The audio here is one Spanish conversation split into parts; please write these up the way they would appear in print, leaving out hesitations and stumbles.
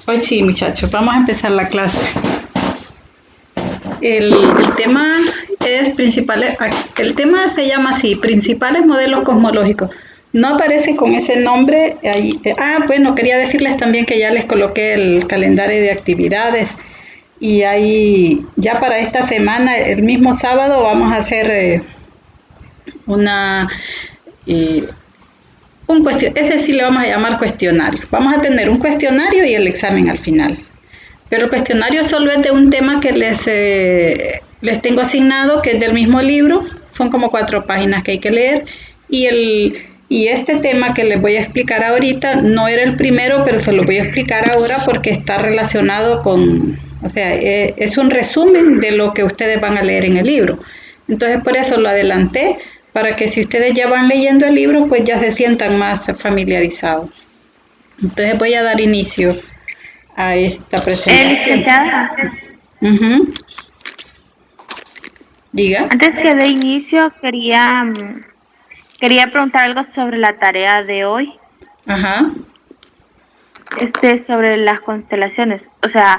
Hoy sí, muchachos, vamos a empezar la clase. El tema es principales, el tema se llama así, principales modelos cosmológicos. No aparece con ese nombre ahí. Bueno, quería decirles también que ya les coloqué el calendario de actividades y ahí ya para esta semana, el mismo sábado, vamos a hacer una ese sí le vamos a llamar cuestionario. Vamos a tener un cuestionario y el examen al final. Pero el cuestionario solo es de un tema que les tengo asignado, que es del mismo libro. Son como 4 páginas que hay que leer. Y este tema que les voy a explicar ahorita no era el primero, pero se lo voy a explicar ahora porque está relacionado con, o sea, es un resumen de lo que ustedes van a leer en el libro. Entonces por eso lo adelanté, para que si ustedes ya van leyendo el libro, pues ya se sientan más familiarizados. Entonces voy a dar inicio a esta presentación. Uh-huh. Diga. Antes que de inicio, quería preguntar algo sobre la tarea de hoy. Ajá. Sobre las constelaciones. O sea,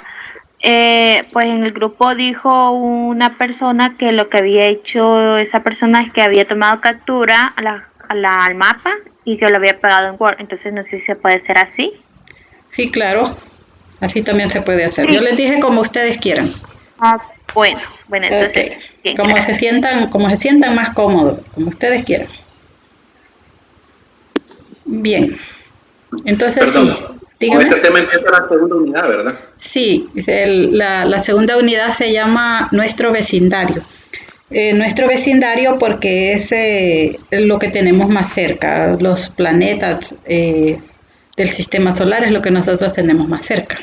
pues en el grupo dijo una persona que lo que había hecho esa persona es que había tomado captura al mapa y que lo había pegado en Word. Entonces no sé si se puede hacer así. Sí, claro. Así también se puede hacer. Sí. Yo les dije como ustedes quieran. Bueno, entonces. Okay. Como se sientan más cómodos, como ustedes quieran. Bien. Entonces Perdón. sí. Dígame. Con este tema empieza la segunda unidad, ¿verdad? Sí, la segunda unidad se llama Nuestro Vecindario. Nuestro vecindario porque es lo que tenemos más cerca, los planetas del sistema solar es lo que nosotros tenemos más cerca.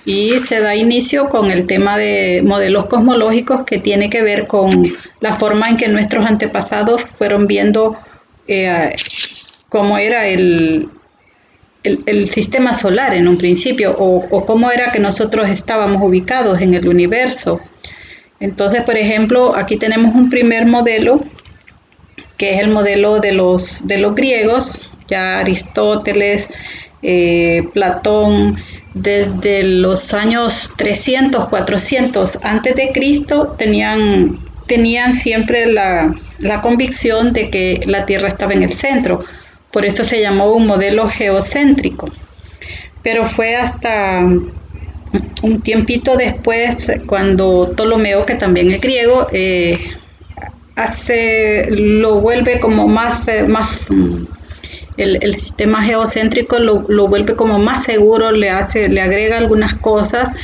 Y se da inicio con el tema de modelos cosmológicos que tiene que ver con la forma en que nuestros antepasados fueron viendo cómo era el sistema solar en un principio o cómo era que nosotros estábamos ubicados en el universo. Entonces, por ejemplo, aquí tenemos un primer modelo, que es el modelo de los griegos, ya Aristóteles, Platón, desde los años 300, 400 antes de Cristo tenían siempre la convicción de que la Tierra estaba en el centro. Por esto se llamó un modelo geocéntrico. Pero fue hasta un tiempito después, cuando Ptolomeo, que también es griego, lo vuelve como más el sistema geocéntrico lo vuelve como más seguro, le agrega algunas cosas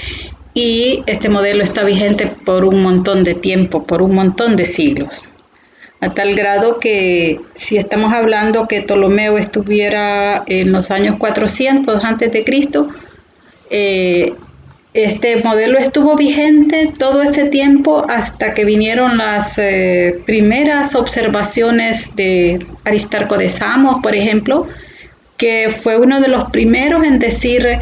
y este modelo está vigente por un montón de tiempo, por un montón de siglos. A tal grado que si estamos hablando que Ptolomeo estuviera en los años 400 antes de Cristo, este modelo estuvo vigente todo ese tiempo hasta que vinieron las primeras observaciones de Aristarco de Samos, por ejemplo, que fue uno de los primeros en decir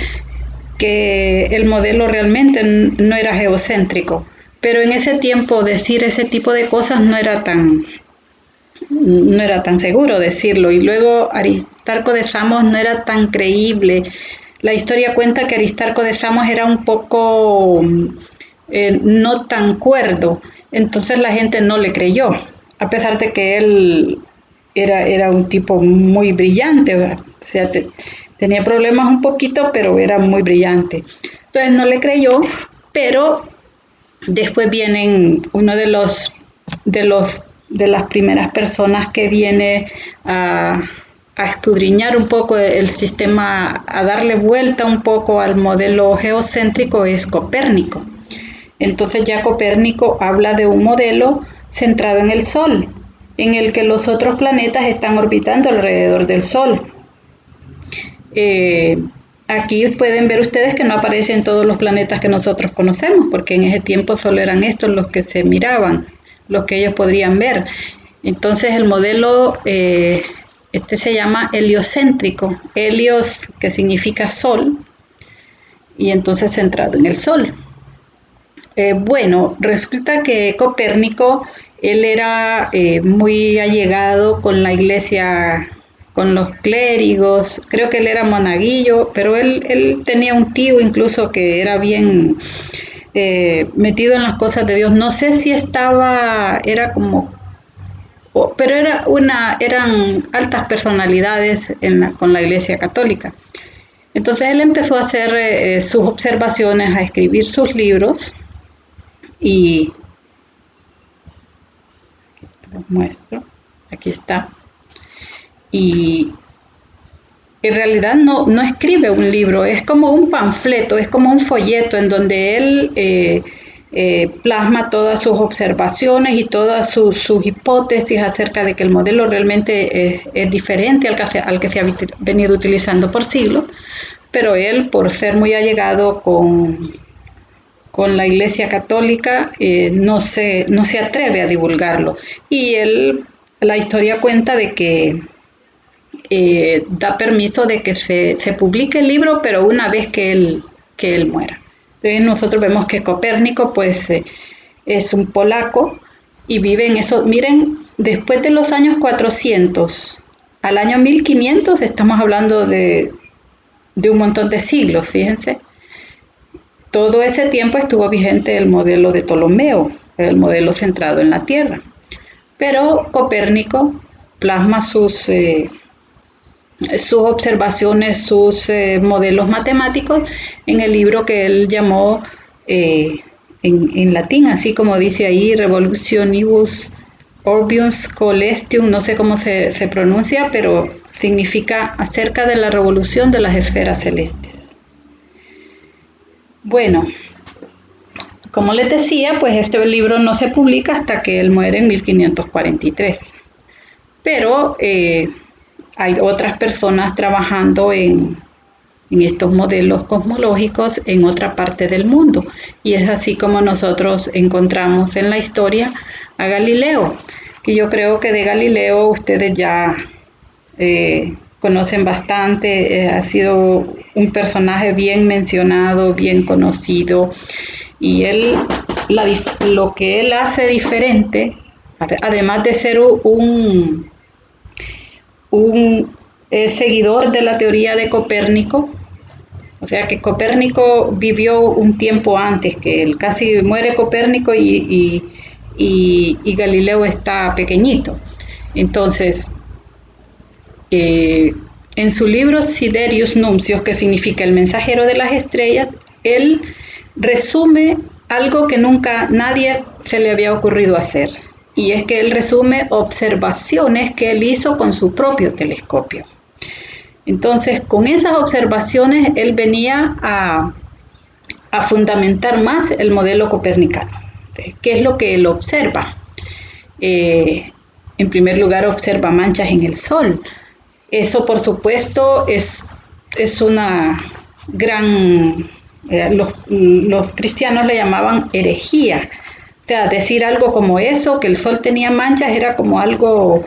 que el modelo realmente no era geocéntrico. Pero en ese tiempo decir ese tipo de cosas no era tan seguro decirlo. Y luego Aristarco de Samos no era tan creíble. La historia cuenta que Aristarco de Samos era un poco no tan cuerdo, entonces la gente no le creyó, a pesar de que él era un tipo muy brillante, ¿verdad? O sea, tenía problemas un poquito, pero era muy brillante. Entonces no le creyó, pero después vienen uno de las primeras personas que viene a escudriñar un poco el sistema, a darle vuelta un poco al modelo geocéntrico, es Copérnico. Entonces ya Copérnico habla de un modelo centrado en el Sol, en el que los otros planetas están orbitando alrededor del Sol. Aquí pueden ver ustedes que no aparecen todos los planetas que nosotros conocemos, porque en ese tiempo solo eran estos los que se miraban, los que ellos podrían ver. Entonces el modelo se llama heliocéntrico, helios que significa sol, y entonces centrado en el sol. Bueno, resulta que Copérnico, él era muy allegado con la Iglesia con los clérigos. Creo que él era monaguillo, pero él tenía un tío incluso que era bien metido en las cosas de Dios. No sé si era como, pero eran altas personalidades con la Iglesia Católica. Entonces él empezó a hacer sus observaciones, a escribir sus libros y los muestro, aquí está. Y en realidad no escribe un libro, es como un panfleto, es como un folleto en donde él plasma todas sus observaciones y todas sus hipótesis acerca de que el modelo realmente es diferente al que se ha venido utilizando por siglos, pero él, por ser muy allegado con la Iglesia Católica, no se atreve a divulgarlo. Y la historia cuenta de que da permiso de que se publique el libro, pero una vez que él muera. Entonces nosotros vemos que Copérnico pues es un polaco y vive en eso. Miren, después de los años 400 al año 1500 estamos hablando de un montón de siglos, fíjense. Todo ese tiempo estuvo vigente el modelo de Ptolomeo, el modelo centrado en la Tierra. Pero Copérnico plasma sus observaciones, sus modelos matemáticos en el libro que él llamó en latín, así como dice ahí, Revolutionibus Orbium Coelestium, no sé cómo se pronuncia, pero significa acerca de la revolución de las esferas celestes. Bueno, como les decía, pues este libro no se publica hasta que él muere en 1543, pero hay otras personas trabajando en estos modelos cosmológicos en otra parte del mundo. Y es así como nosotros encontramos en la historia a Galileo, que yo creo que de Galileo ustedes ya conocen bastante. Ha sido un personaje bien mencionado, bien conocido. Y lo que él hace diferente, además de ser un seguidor de la teoría de Copérnico, o sea que Copérnico vivió un tiempo antes que él, casi muere Copérnico y Galileo está pequeñito. Entonces, en su libro Siderius Nuncios, que significa el mensajero de las estrellas, él resume algo que nunca nadie se le había ocurrido hacer. Y es que él resume observaciones que él hizo con su propio telescopio. Entonces, con esas observaciones, él venía a fundamentar más el modelo copernicano. ¿Qué es lo que él observa? En primer lugar, observa manchas en el Sol. Eso, por supuesto, es una gran... los cristianos le llamaban herejía. O sea, decir algo como eso, que el Sol tenía manchas, era como algo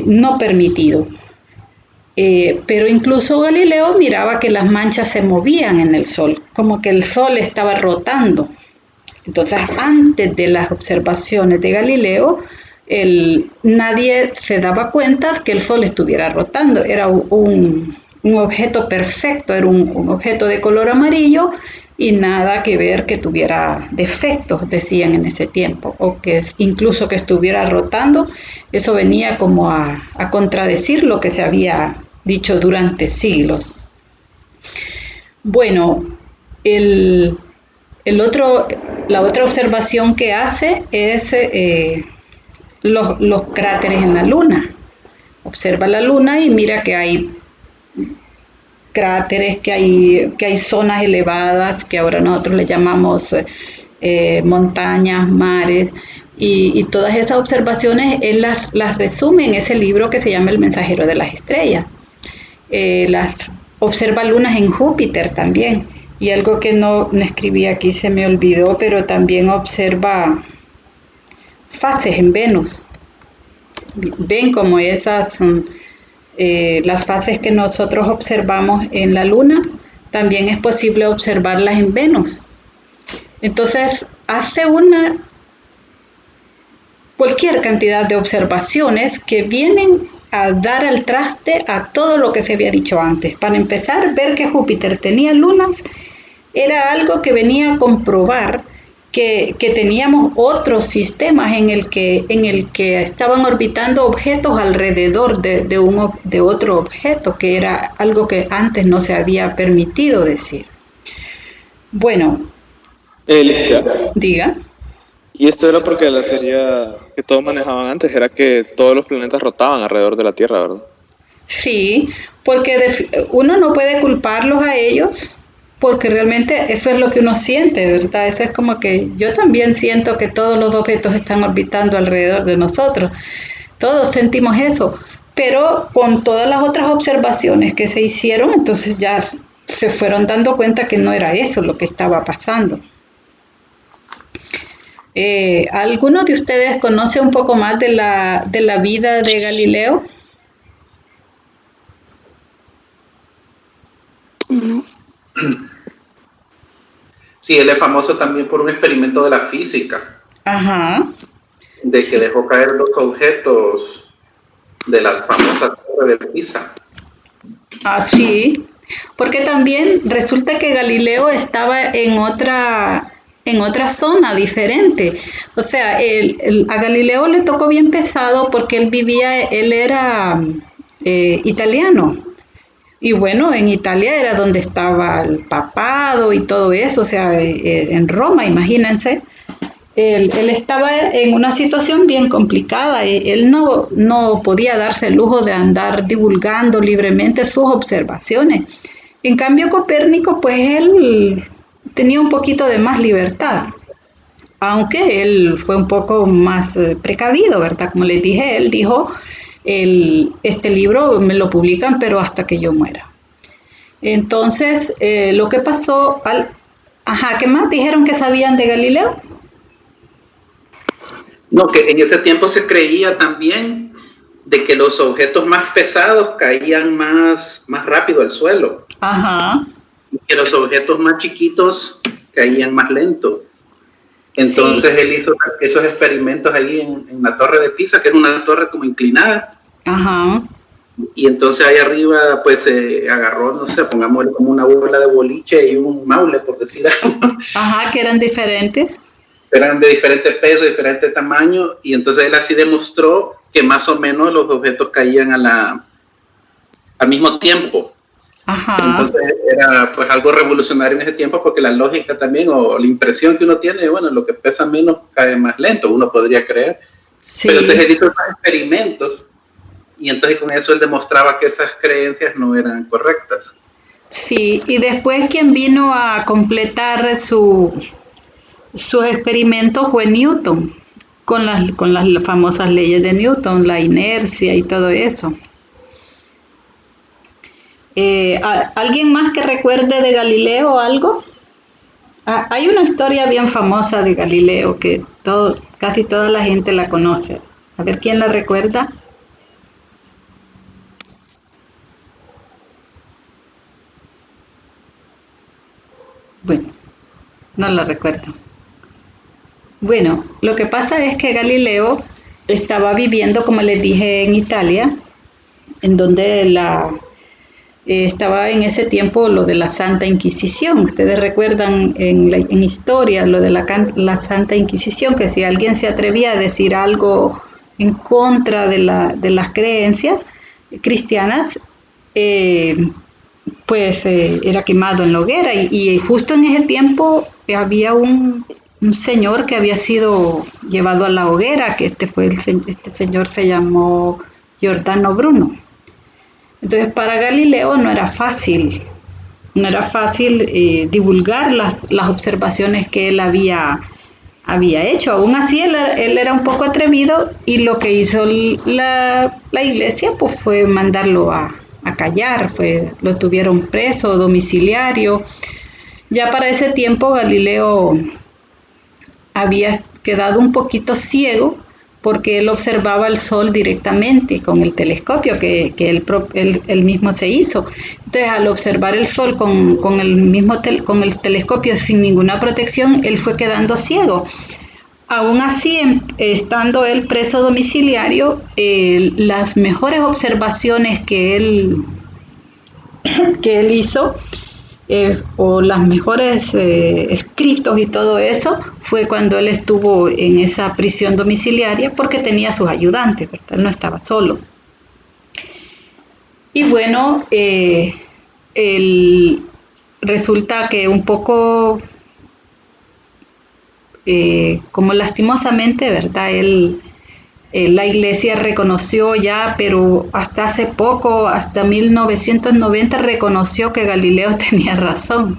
no permitido. Pero incluso Galileo miraba que las manchas se movían en el Sol, como que el Sol estaba rotando. Entonces, antes de las observaciones de Galileo, nadie se daba cuenta que el Sol estuviera rotando. Era un objeto perfecto, era un objeto de color amarillo y nada que ver que tuviera defectos, decían en ese tiempo, o que incluso que estuviera rotando. Eso venía como a contradecir lo que se había dicho durante siglos. Bueno, la otra observación que hace es los cráteres en la Luna. Observa la Luna y mira que hay cráteres, que hay zonas elevadas, que ahora nosotros le llamamos montañas, mares, y todas esas observaciones él las resume en ese libro que se llama El mensajero de las estrellas. Observa lunas en Júpiter también, y algo que no escribí aquí, se me olvidó, pero también observa fases en Venus. Ven como esas las fases que nosotros observamos en la Luna, también es posible observarlas en Venus. Entonces hace cualquier cantidad de observaciones que vienen a dar al traste a todo lo que se había dicho antes. Para empezar, ver que Júpiter tenía lunas era algo que venía a comprobar que teníamos otros sistemas en el que estaban orbitando objetos alrededor de otro objeto, que era algo que antes no se había permitido decir. Bueno, Alicia, diga. y esto era porque la teoría que todos manejaban antes era que todos los planetas rotaban alrededor de la Tierra, ¿verdad? Sí, porque uno no puede culparlos a ellos, porque realmente eso es lo que uno siente, ¿verdad? Eso es como que yo también siento que todos los objetos están orbitando alrededor de nosotros. Todos sentimos eso, pero con todas las otras observaciones que se hicieron, entonces ya se fueron dando cuenta que no era eso lo que estaba pasando. ¿Alguno de ustedes conoce un poco más de la vida de Galileo? Sí, él es famoso también por un experimento de la física, Ajá. de que dejó caer los objetos de la famosa torre de Pisa. Ah, sí, porque también resulta que Galileo estaba en otra zona diferente. O sea, a Galileo le tocó bien pesado porque él era italiano. Y bueno, en Italia era donde estaba el papado y todo eso, o sea, en Roma, imagínense. Él estaba en una situación bien complicada. Él no podía darse el lujo de andar divulgando libremente sus observaciones. En cambio, Copérnico, pues él tenía un poquito de más libertad, aunque él fue un poco más precavido, ¿verdad? Como les dije, él dijo, este libro me lo publican, pero hasta que yo muera. Entonces, lo que pasó Ajá, ¿qué más dijeron que sabían de Galileo? No, que en ese tiempo se creía también de que los objetos más pesados caían más rápido al suelo. Ajá. Y que los objetos más chiquitos caían más lento. Entonces Sí. él hizo esos experimentos ahí en la torre de Pisa, que es una torre como inclinada. Ajá. Y entonces ahí arriba pues se agarró, no sé, pongámosle como una bola de boliche y un maule, por decir algo. Ajá, que eran diferentes. Eran de diferente peso, diferente tamaño, y entonces él así demostró que más o menos los objetos caían al mismo tiempo. Ajá. Entonces era pues algo revolucionario en ese tiempo, porque la lógica también, o la impresión que uno tiene, bueno, lo que pesa menos cae más lento, uno podría creer. Sí. Pero entonces él hizo más experimentos, y entonces con eso él demostraba que esas creencias no eran correctas. Sí, y después quien vino a completar sus experimentos fue Newton, con las famosas leyes de Newton, la inercia y todo eso. ¿Alguien más que recuerde de Galileo algo? Hay una historia bien famosa de Galileo que casi toda la gente la conoce. A ver quién la recuerda. Bueno, no la recuerdo. Bueno, lo que pasa es que Galileo estaba viviendo, como les dije, en Italia, en donde estaba en ese tiempo lo de la Santa Inquisición. Ustedes recuerdan en historia lo de la Santa Inquisición, que si alguien se atrevía a decir algo en contra de las creencias cristianas, pues era quemado en la hoguera. Y justo en ese tiempo había un señor que había sido llevado a la hoguera, que este señor se llamó Giordano Bruno. Entonces para Galileo no era fácil divulgar las observaciones que él había hecho. Aún así él era un poco atrevido, y lo que hizo la iglesia pues fue mandarlo a callar, lo tuvieron preso, domiciliario. Ya para ese tiempo Galileo había quedado un poquito ciego, porque él observaba el sol directamente con el telescopio que él mismo se hizo. Entonces, al observar el sol con el telescopio sin ninguna protección, él fue quedando ciego. Aún así, estando él preso domiciliario, las mejores observaciones que él hizo, o las mejores escritos y todo eso, fue cuando él estuvo en esa prisión domiciliaria porque tenía sus ayudantes, ¿verdad? Él no estaba solo. Y bueno, resulta que un poco, como lastimosamente, ¿verdad? La iglesia reconoció ya, pero hasta hace poco, hasta 1990, reconoció que Galileo tenía razón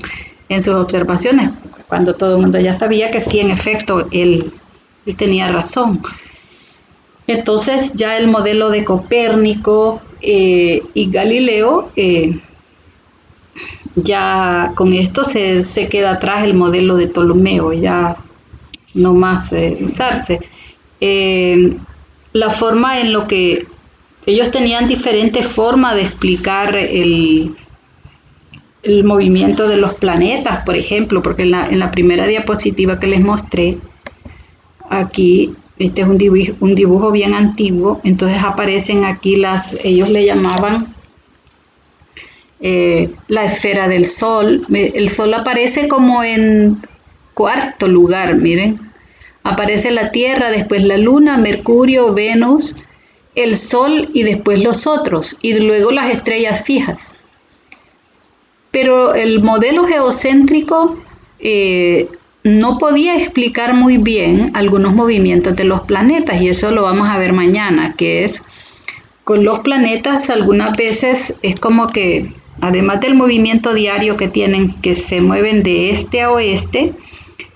en sus observaciones, cuando todo el mundo ya sabía que sí, en efecto, él tenía razón. Entonces ya el modelo de Copérnico y Galileo, ya con esto se queda atrás el modelo de Ptolomeo, ya no más usarse. La forma en lo que ellos tenían diferentes formas de explicar el movimiento de los planetas, por ejemplo, porque en la primera diapositiva que les mostré, aquí, este es un dibujo bien antiguo, entonces aparecen aquí ellos le llamaban la esfera del Sol. El Sol aparece como en cuarto lugar, miren. Aparece la Tierra, después la Luna, Mercurio, Venus, el Sol y después los otros, y luego las estrellas fijas. Pero el modelo geocéntrico no podía explicar muy bien algunos movimientos de los planetas, y eso lo vamos a ver mañana, que es con los planetas algunas veces es como que, además del movimiento diario que tienen, que se mueven de este a oeste,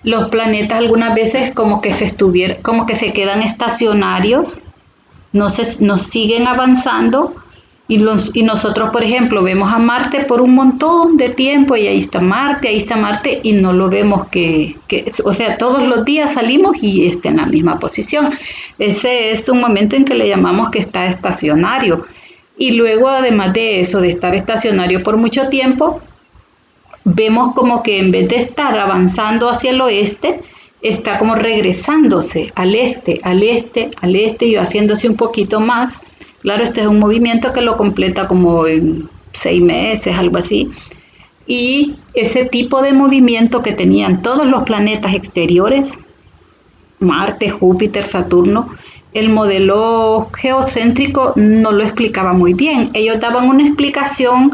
los planetas algunas veces como que se quedan estacionarios, no siguen avanzando, y nosotros, por ejemplo, vemos a Marte por un montón de tiempo y ahí está Marte y no lo vemos o sea, todos los días salimos y está en la misma posición. Ese es un momento en que le llamamos que está estacionario. Y luego, además de eso, de estar estacionario por mucho tiempo, vemos como que en vez de estar avanzando hacia el oeste, está como regresándose al este y haciéndose un poquito más. Claro, este es un movimiento que lo completa como en 6 meses, algo así. Y ese tipo de movimiento que tenían todos los planetas exteriores, Marte, Júpiter, Saturno, el modelo geocéntrico no lo explicaba muy bien. Ellos daban una explicación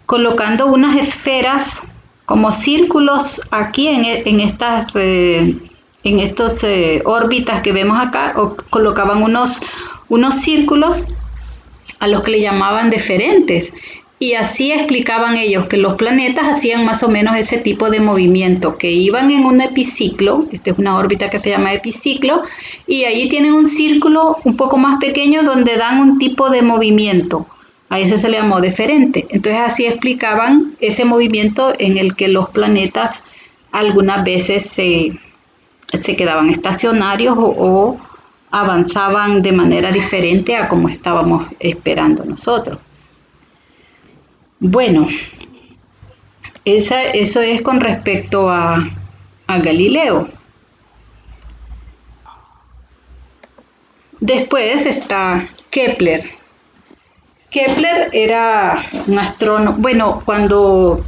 colocando unas esferas como círculos aquí en estas órbitas que vemos acá, o colocaban unos círculos a los que le llamaban deferentes, y así explicaban ellos que los planetas hacían más o menos ese tipo de movimiento, que iban en un epiciclo, esta es una órbita que se llama epiciclo, y ahí tienen un círculo un poco más pequeño donde dan un tipo de movimiento. A eso se le llamó deferente. Entonces así explicaban ese movimiento en el que los planetas algunas veces se quedaban estacionarios o avanzaban de manera diferente a como estábamos esperando nosotros. Bueno, eso es con respecto a Galileo. Después está Kepler. Kepler era un astrónomo. Bueno, cuando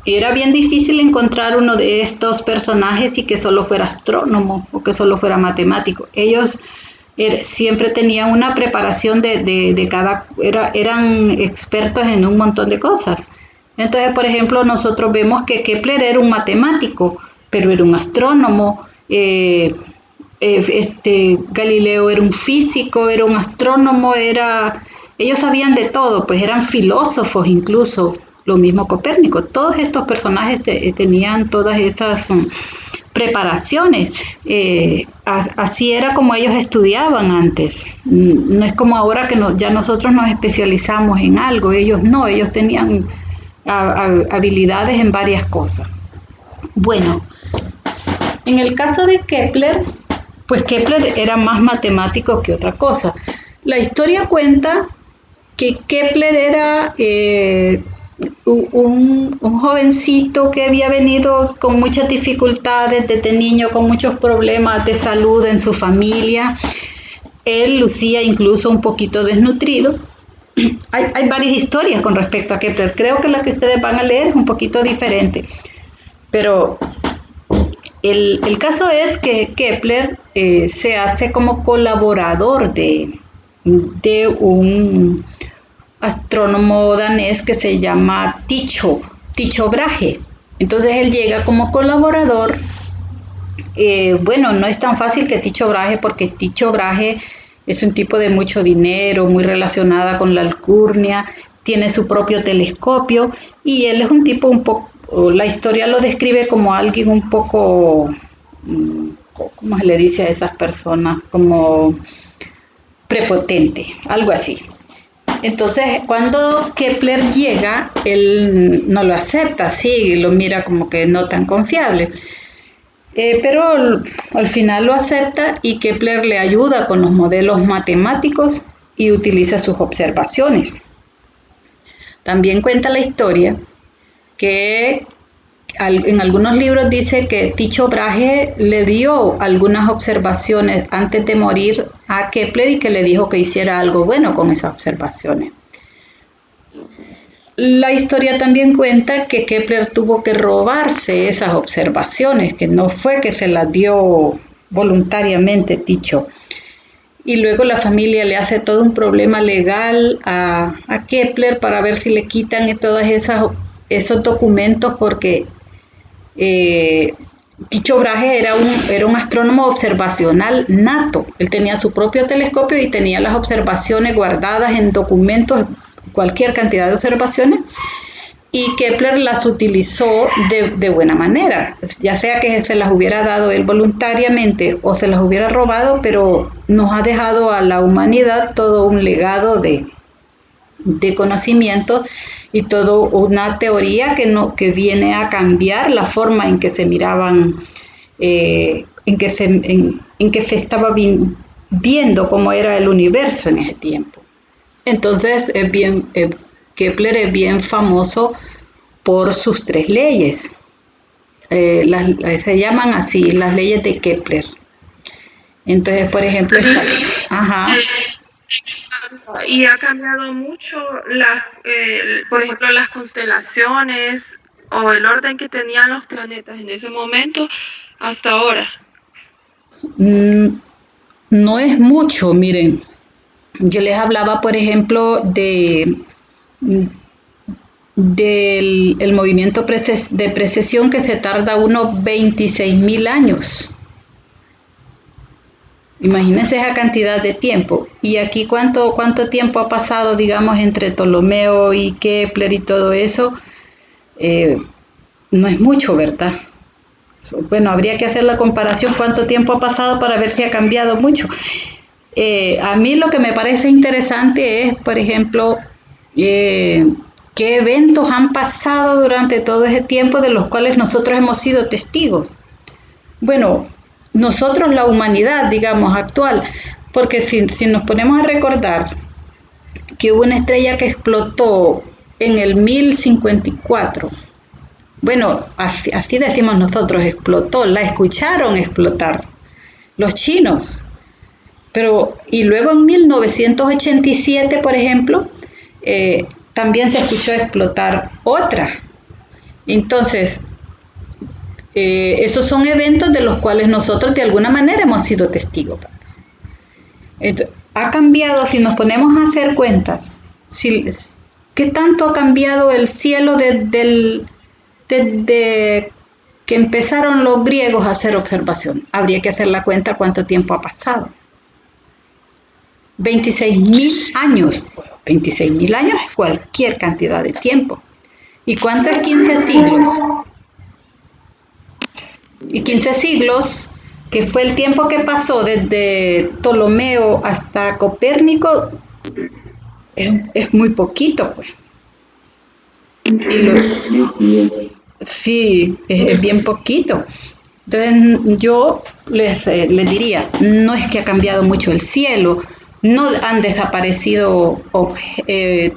era bien difícil encontrar uno de estos personajes y que solo fuera astrónomo o que solo fuera matemático. Ellos siempre tenían una preparación eran expertos en un montón de cosas. Entonces, por ejemplo, nosotros vemos que Kepler era un matemático, pero era un astrónomo. Galileo era un físico, era un astrónomo, ellos sabían de todo, pues eran filósofos incluso, lo mismo Copérnico. Todos estos personajes tenían todas esas preparaciones. Así era como ellos estudiaban antes. No es como ahora que ya nosotros nos especializamos en algo. Ellos no, ellos tenían habilidades en varias cosas. Bueno, en el caso de Kepler, pues Kepler era más matemático que otra cosa. La historia cuenta que Kepler era un jovencito que había venido con muchas dificultades desde niño, con muchos problemas de salud en su familia. Él lucía incluso un poquito desnutrido. Hay varias historias con respecto a Kepler. Creo que la que ustedes van a leer es un poquito diferente. Pero el caso es que Kepler se hace como colaborador de un astrónomo danés que se llama Tycho Brahe. Entonces él llega como colaborador. Bueno, no es tan fácil que Tycho Brahe, porque Tycho Brahe es un tipo de mucho dinero, muy relacionada con la alcurnia, tiene su propio telescopio y él es un tipo un poco, la historia lo describe como alguien un poco, ¿cómo se le dice a esas personas? Como prepotente, algo así. Entonces, cuando Kepler llega, él no lo acepta, sí, lo mira como que no tan confiable. Pero al final lo acepta y Kepler le ayuda con los modelos matemáticos y utiliza sus observaciones. También cuenta la historia que en algunos libros dice que Tycho Brahe le dio algunas observaciones antes de morir a Kepler y que le dijo que hiciera algo bueno con esas observaciones. La historia también cuenta que Kepler tuvo que robarse esas observaciones, que no fue que se las dio voluntariamente Tycho. Y luego la familia le hace todo un problema legal a Kepler para ver si le quitan todos esos documentos, porque Tycho Brahe era un astrónomo observacional nato. Él tenía su propio telescopio y tenía las observaciones guardadas en documentos, cualquier cantidad de observaciones, y Kepler las utilizó de buena manera, ya sea que se las hubiera dado él voluntariamente o se las hubiera robado, pero nos ha dejado a la humanidad todo un legado de conocimiento y toda una teoría que viene a cambiar la forma en que se miraban, en que se estaba viendo cómo era el universo en ese tiempo. Entonces Kepler es bien famoso por sus 3 leyes. Se llaman así, las leyes de Kepler. Entonces, por ejemplo, ajá. Y ha cambiado mucho, por ejemplo, las constelaciones o el orden que tenían los planetas en ese momento hasta ahora. No es mucho, miren. Yo les hablaba, por ejemplo, del movimiento de precesión, que se tarda unos 26.000 años. Imagínense esa cantidad de tiempo. Y aquí cuánto tiempo ha pasado, digamos, entre Ptolomeo y Kepler y todo eso. No es mucho, ¿verdad? Bueno, habría que hacer la comparación cuánto tiempo ha pasado para ver si ha cambiado mucho. A mí lo que me parece interesante es, por ejemplo, qué eventos han pasado durante todo ese tiempo de los cuales nosotros hemos sido testigos. Bueno, nosotros, la humanidad, digamos, actual, porque si nos ponemos a recordar que hubo una estrella que explotó en el 1054, bueno, así decimos nosotros, explotó, la escucharon explotar los chinos. Y luego en 1987, por ejemplo, también se escuchó explotar otra. Entonces, esos son eventos de los cuales nosotros de alguna manera hemos sido testigos. Entonces, ha cambiado, si nos ponemos a hacer cuentas, ¿qué tanto ha cambiado el cielo desde que empezaron los griegos a hacer observación? Habría que hacer la cuenta cuánto tiempo ha pasado. 26.000 años. 26.000 años es cualquier cantidad de tiempo. ¿Y cuánto es 15 siglos? Y 15 siglos, que fue el tiempo que pasó desde Ptolomeo hasta Copérnico, es muy poquito, pues. Sí, es bien poquito. Entonces yo les diría, no es que ha cambiado mucho el cielo, no han desaparecido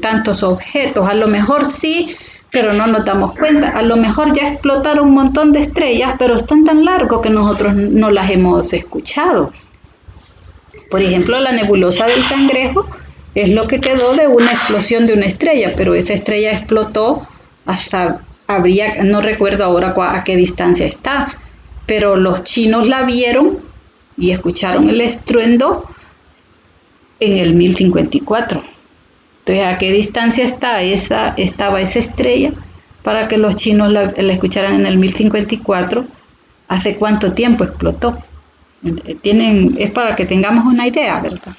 tantos objetos, a lo mejor sí pero no nos damos cuenta. A lo mejor ya explotaron un montón de estrellas, pero están tan largos que nosotros no las hemos escuchado. Por ejemplo, la nebulosa del Cangrejo es lo que quedó de una explosión de una estrella, pero esa estrella explotó hasta, no recuerdo ahora a qué distancia está, pero los chinos la vieron y escucharon el estruendo en el 1054. Entonces, ¿a qué distancia estaba esa estrella para que los chinos la escucharan en el 1054? ¿Hace cuánto tiempo explotó? Es para que tengamos una idea, ¿verdad?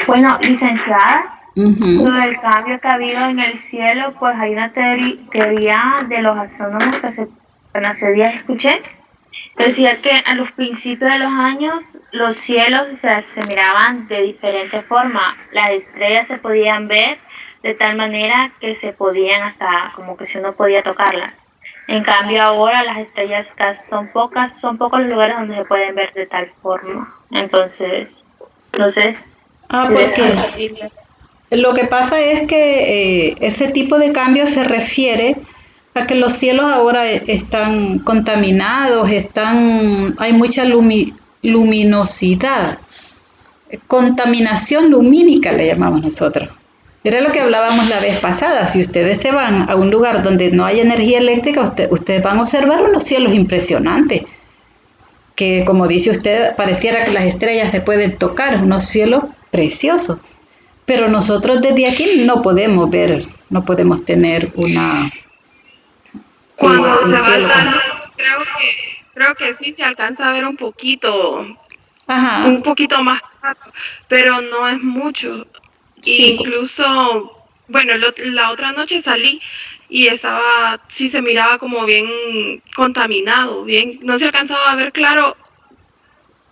Bueno, licenciada, Uh-huh. sobre el cambio que ha habido en el cielo, pues hay una teoría de los astrónomos que hace días escuché. Decía que a los principios de los años los cielos se miraban de diferente forma. Las estrellas se podían ver de tal manera que se podían hasta como que si uno podía tocarlas. En cambio ahora las estrellas son pocos los lugares donde se pueden ver de tal forma. Entonces, no sé. Porque lo que pasa es que ese tipo de cambio se refiere a que los cielos ahora están contaminados, hay mucha luminosidad, contaminación lumínica le llamamos nosotros. Era lo que hablábamos la vez pasada. Si ustedes se van a un lugar donde no hay energía eléctrica, ustedes van a observar unos cielos impresionantes, que como dice usted, pareciera que las estrellas se pueden tocar, unos cielos preciosos. Pero nosotros desde aquí no podemos ver, no podemos tener una... Cuando se va la luz, creo que sí se alcanza a ver un poquito más claro, pero no es mucho. Sí. Incluso, bueno, la otra noche salí y sí se miraba como bien contaminado, no se alcanzaba a ver claro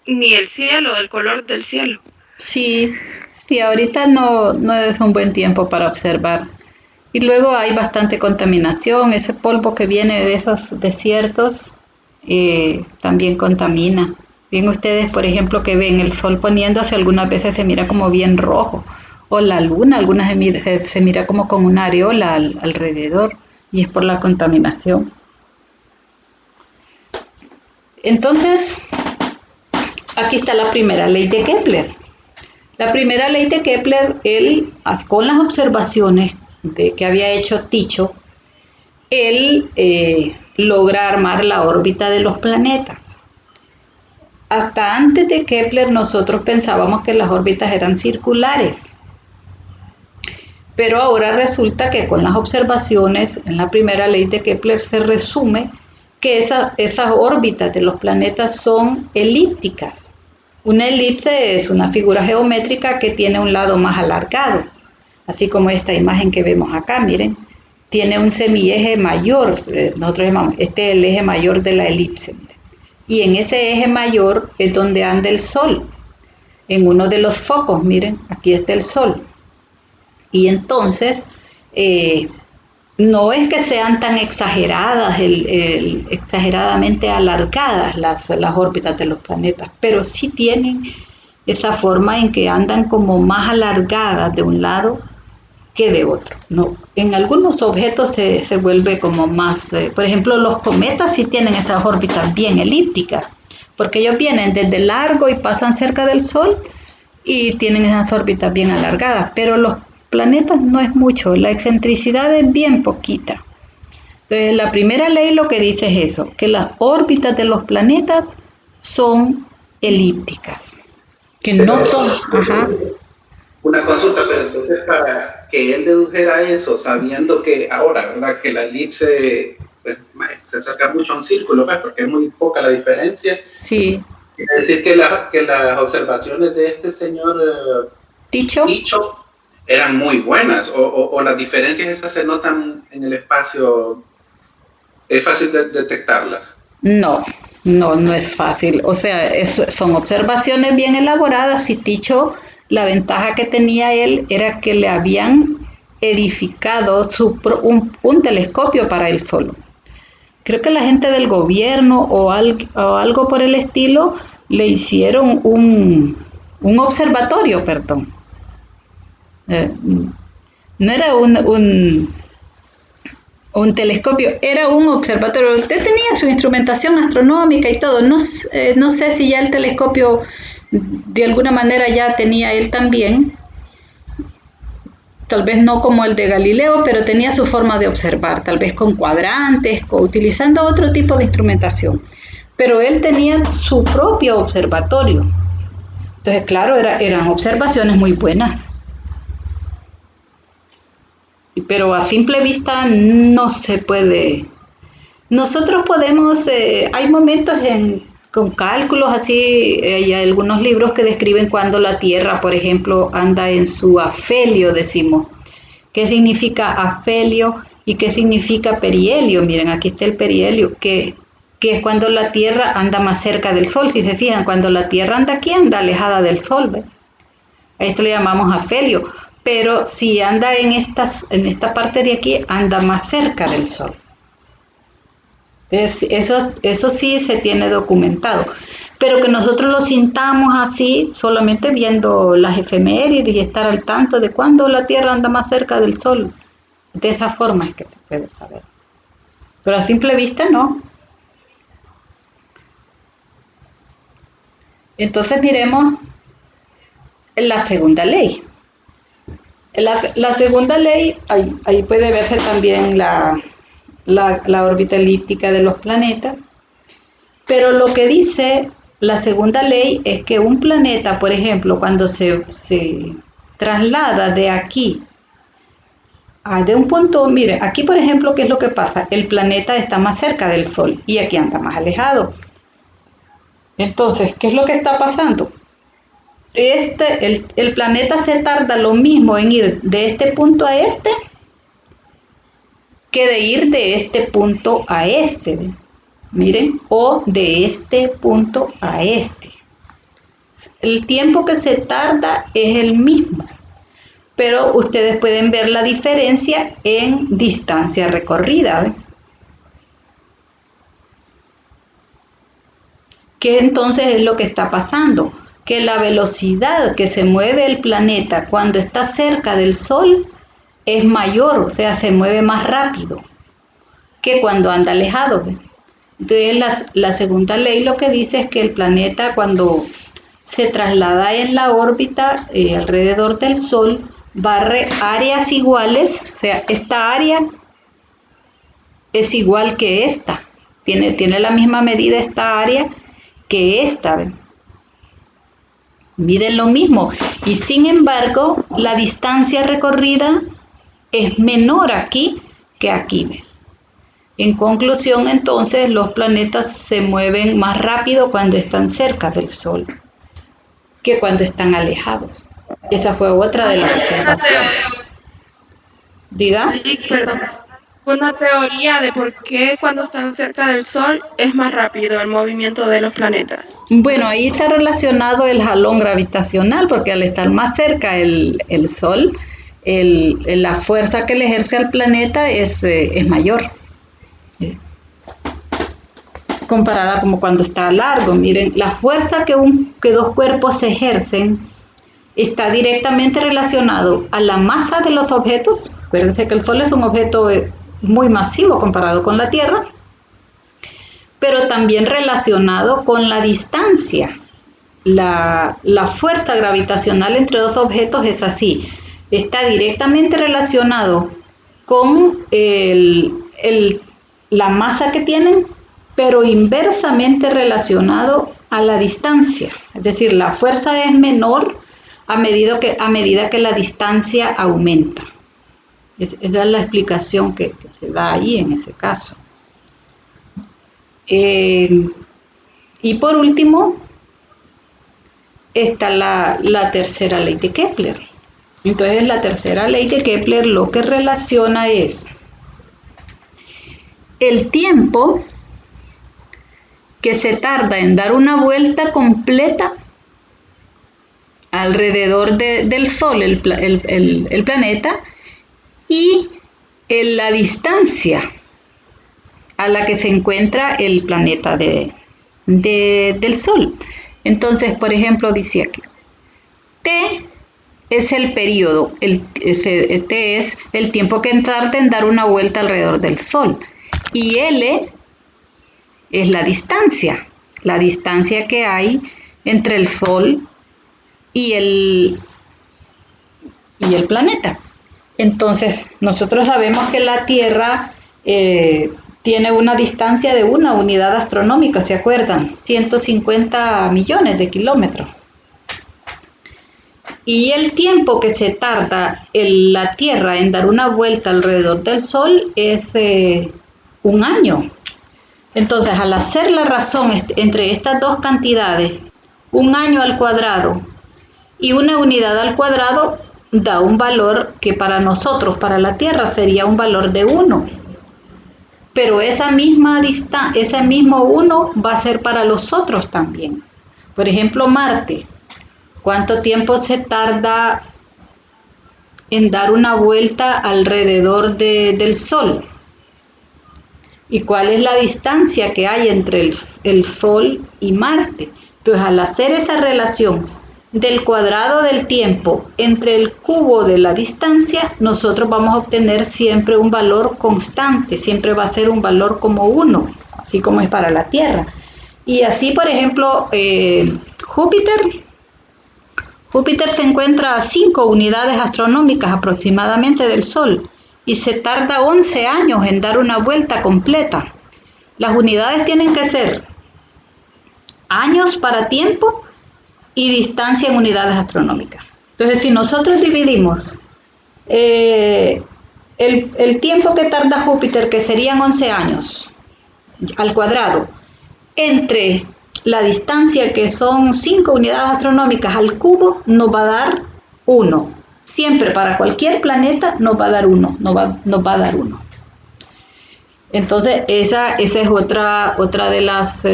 ni el cielo, el color del cielo. Sí, ahorita no es un buen tiempo para observar. Y luego hay bastante contaminación, ese polvo que viene de esos desiertos también contamina. Ven ustedes, por ejemplo, que ven el sol poniéndose, algunas veces se mira como bien rojo, o la luna, algunas se mira como con una areola alrededor, y es por la contaminación. Entonces, aquí está la primera ley de Kepler. La primera ley de Kepler, él, con las observaciones que había hecho Tycho, él logra armar la órbita de los planetas. Hasta antes de Kepler nosotros pensábamos que las órbitas eran circulares, pero ahora resulta que con las observaciones en la primera ley de Kepler se resume que esas órbitas de los planetas son elípticas. Una elipse es una figura geométrica que tiene un lado más alargado, así como esta imagen que vemos acá, miren, tiene un semieje mayor, nosotros llamamos, este es el eje mayor de la elipse, miren. Y en ese eje mayor es donde anda el Sol, en uno de los focos, miren, aquí está el Sol. Y entonces, no es que sean tan exageradas, exageradamente alargadas las órbitas de los planetas, pero sí tienen esa forma en que andan como más alargadas de un lado que de otro. No, en algunos objetos se vuelve como más, por ejemplo, los cometas sí tienen esas órbitas bien elípticas, porque ellos vienen desde largo y pasan cerca del Sol y tienen esas órbitas bien alargadas, pero los planetas no es mucho, la excentricidad es bien poquita. Entonces, la primera ley lo que dice es eso, que las órbitas de los planetas son elípticas, que no son... Ajá. Una consulta, pero entonces para que él dedujera eso, sabiendo que ahora, ¿verdad? Que la elipse pues, se acerca mucho a un círculo, ¿verdad? Porque es muy poca la diferencia. Sí. Quiere decir que las observaciones de este señor Tycho eran muy buenas, o las diferencias esas se notan en el espacio, ¿es fácil de detectarlas? No es fácil, o sea, son observaciones bien elaboradas. Y Tycho, la ventaja que tenía él era que le habían edificado un telescopio para él solo. Creo que la gente del gobierno o algo por el estilo le hicieron un observatorio, perdón. No era Un telescopio, era un observatorio. Usted tenía su instrumentación astronómica y todo. No sé si ya el telescopio de alguna manera ya tenía él también. Tal vez no como el de Galileo, pero tenía su forma de observar, tal vez con cuadrantes, utilizando otro tipo de instrumentación. Pero él tenía su propio observatorio. Entonces, claro, eran observaciones muy buenas. Pero a simple vista no se puede. Nosotros podemos, hay momentos con cálculos así, hay algunos libros que describen cuando la Tierra, por ejemplo, anda en su afelio, decimos. ¿Qué significa afelio y qué significa perihelio? Miren, aquí está el perihelio, que es cuando la Tierra anda más cerca del Sol. Si se fijan, cuando la Tierra anda aquí, anda alejada del Sol, ¿ve? A esto le llamamos afelio. Pero si anda en esta parte de aquí, anda más cerca del Sol. Eso sí se tiene documentado. Pero que nosotros lo sintamos así, solamente viendo las efemérides y estar al tanto de cuándo la Tierra anda más cerca del Sol. De esa forma es que se puede saber. Pero a simple vista no. Entonces miremos la segunda ley. La segunda ley, ahí puede verse también la órbita elíptica de los planetas, pero lo que dice la segunda ley es que un planeta, por ejemplo, cuando se traslada de aquí de un punto, mire, aquí por ejemplo, ¿qué es lo que pasa? El planeta está más cerca del Sol y aquí anda más alejado. Entonces, ¿qué es lo que está pasando? El planeta se tarda lo mismo en ir de este punto a este que de ir de este punto a este, ¿ven? Miren, o de este punto a este. El tiempo que se tarda es el mismo, pero ustedes pueden ver la diferencia en distancia recorrida, ¿ven? ¿Qué entonces es lo que está pasando? Que la velocidad que se mueve el planeta cuando está cerca del Sol es mayor, o sea, se mueve más rápido que cuando anda alejado. Entonces, la segunda ley lo que dice es que el planeta cuando se traslada en la órbita alrededor del Sol barre áreas iguales, o sea, esta área es igual que esta, tiene la misma medida esta área que esta, ¿ven? Miden lo mismo y sin embargo la distancia recorrida es menor aquí que aquí, ¿ven? En conclusión, entonces, los planetas se mueven más rápido cuando están cerca del Sol que cuando están alejados. Esa fue otra de las observaciones. Diga. Perdón. Una teoría de por qué cuando están cerca del Sol es más rápido el movimiento de los planetas. Bueno, ahí está relacionado el jalón gravitacional, porque al estar más cerca el Sol, la fuerza que le ejerce al planeta es mayor. Comparada como cuando está largo. Miren, la fuerza que dos cuerpos ejercen está directamente relacionado a la masa de los objetos. Acuérdense que el Sol es un objeto muy masivo comparado con la Tierra, pero también relacionado con la distancia. La fuerza gravitacional entre dos objetos es así. Está directamente relacionado con la masa que tienen, pero inversamente relacionado a la distancia. Es decir, la fuerza es menor a medida que la distancia aumenta. Esa es la explicación que se da ahí en ese caso. Y por último, está la tercera ley de Kepler. Entonces, la tercera ley de Kepler lo que relaciona es el tiempo que se tarda en dar una vuelta completa alrededor del Sol, el planeta, y la distancia a la que se encuentra el planeta del Sol. Entonces, por ejemplo, dice aquí, T es el periodo, este es el tiempo que tarda en dar una vuelta alrededor del Sol. Y L es la distancia que hay entre el Sol y el planeta. Entonces, nosotros sabemos que la Tierra tiene una distancia de una unidad astronómica, ¿se acuerdan? 150 millones de kilómetros. Y el tiempo que se tarda la Tierra en dar una vuelta alrededor del Sol es un año. Entonces, al hacer la razón entre estas dos cantidades, un año al cuadrado y una unidad al cuadrado, da un valor que para nosotros, para la Tierra, sería un valor de 1. Pero ese mismo 1 va a ser para los otros también. Por ejemplo, Marte. ¿Cuánto tiempo se tarda en dar una vuelta alrededor del Sol? ¿Y cuál es la distancia que hay entre el Sol y Marte? Entonces, al hacer esa relación del cuadrado del tiempo entre el cubo de la distancia, nosotros vamos a obtener siempre un valor constante, siempre va a ser un valor como 1, así como es para la Tierra. Y así, por ejemplo, Júpiter se encuentra a 5 unidades astronómicas aproximadamente del Sol y se tarda 11 años en dar una vuelta completa. Las unidades tienen que ser años para tiempo y distancia en unidades astronómicas. Entonces, si nosotros dividimos el tiempo que tarda Júpiter, que serían 11 años al cuadrado, entre la distancia, que son 5 unidades astronómicas al cubo, nos va a dar 1. Siempre para cualquier planeta nos va a dar 1, nos va a dar 1. Entonces, esa es otra de las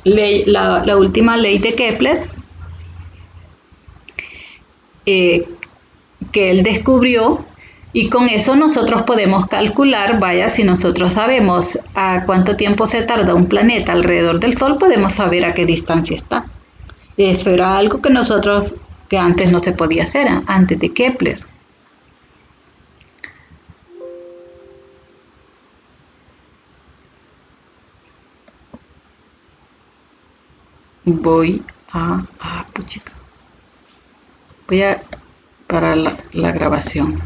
la última ley de Kepler que él descubrió, y con eso nosotros podemos calcular, vaya, si nosotros sabemos a cuánto tiempo se tarda un planeta alrededor del Sol, podemos saber a qué distancia está. Eso era algo que antes no se podía hacer, antes de Kepler. Voy a parar la grabación.